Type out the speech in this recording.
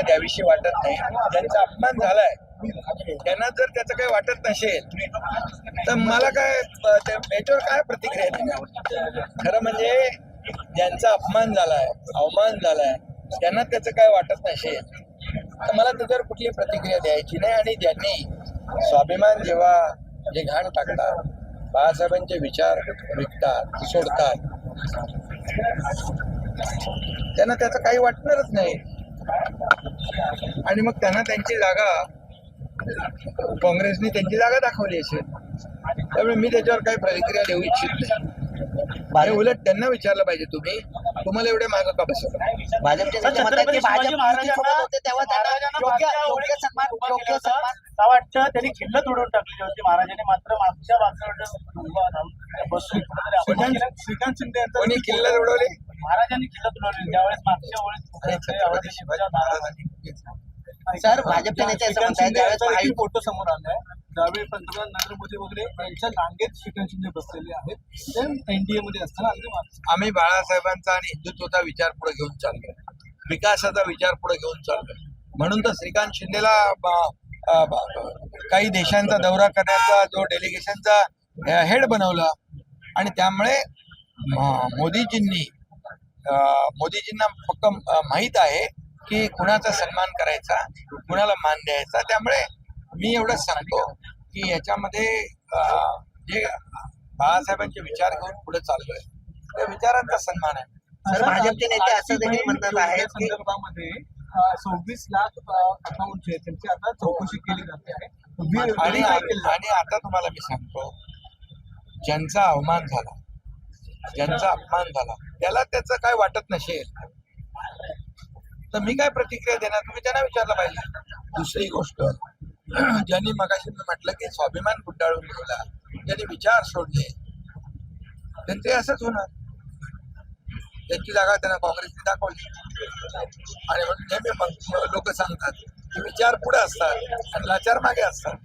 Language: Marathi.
द्यावीशी वाटत नाही. ज्यांचा अपमान झालाय त्यांना जर त्याचं काही वाटत नसेल तर मला काय याच्यावर काय प्रतिक्रिया देणार. खरं म्हणजे ज्यांचा अपमान झालाय, अवमान झालाय, त्यांना त्याचं काय वाटत नसेल तर मला त्याच्यावर कुठली प्रतिक्रिया द्यायची नाही. आणि ज्यांनी स्वाभिमान जेव्हा जे घाण टाकतात, बाळासाहेबांचे विचार विकतात, सोडतात, त्यांना त्याचं काही वाटणारच नाही. आणि मग त्यांना त्यांची जागा, काँग्रेसने त्यांची जागा दाखवली असेल. त्यामुळे मी त्याच्यावर काही प्रतिक्रिया देऊ इच्छित नाही. उलट त्यांना विचारलं पाहिजे, तुम्हाला एवढे मागं का बसवलं. भाजपचे नेते म्हणतात की भाजप युतीसोबत होते तेव्हा त्यांना योग्य सन्मान मला वाटतं त्यांनी खिल्लत उडवून टाकली होती महाराजांनी, मात्र मागच्या बाजूला बसून श्रीकांत शिंदे कोणी किल्लत उडवली? महाराजांनी खिल्लत उडवली त्यावेळेस मागच्या वेळेस. सर, भाजपचे नेते असं म्हणतात त्यावेळेस फोटो समोर आलाय, ज्यावेळी पंतप्रधान नरेंद्र मोदी वगैरे यांच्या रांगेत श्रीकांत शिंदे बसलेले आहेत, ते एनडीए मध्ये असताना आम्ही बाळासाहेबांचा आणि हिंदुत्वाचा विचार पुढे घेऊन चाललोय, विकासाचा विचार पुढे घेऊन चाललोय. म्हणून तर श्रीकांत शिंदेला काही देशांचा दौरा करण्याचा जो डेलिगेशनचा हेड बनवला. आणि त्यामुळे मोदीजींना फक्त माहीत आहे की कुणाचा सन्मान करायचा, कुणाला मान द्यायचा. त्यामुळे मी एवढंच सांगतो की याच्यामध्ये जे बाळासाहेबांचे विचार घेऊन पुढे चाललोय त्या विचारांचा सन्मान आहे. सर, भाजपचे नेते असं देखील म्हणतात आहेत की संदर्भामध्ये 26 लाख अकाउंट जे त्यांची आता चौकशी केली जाते आहे. आणि आता तुम्हाला मी सांगतो, ज्यांचा अवमान झाला, ज्यांचा अपमान झाला, त्याला त्याचं काय वाटत नसेल तर मी काय प्रतिक्रिया देणार, तुम्ही त्यांना विचारलं पाहिजे. दुसरी गोष्ट, ज्यांनी मगाशी मी म्हटलं की स्वाभिमान गुंडाळून ठेवला, ज्यांनी विचार सोडले, त्यांचे असंच होणार. त्यांची जागा त्यांना काँग्रेसने दाखवली. आणि म्हणून नेहमी लोक सांगतात की विचार पुढे असतात आणि लाचार मागे असतात.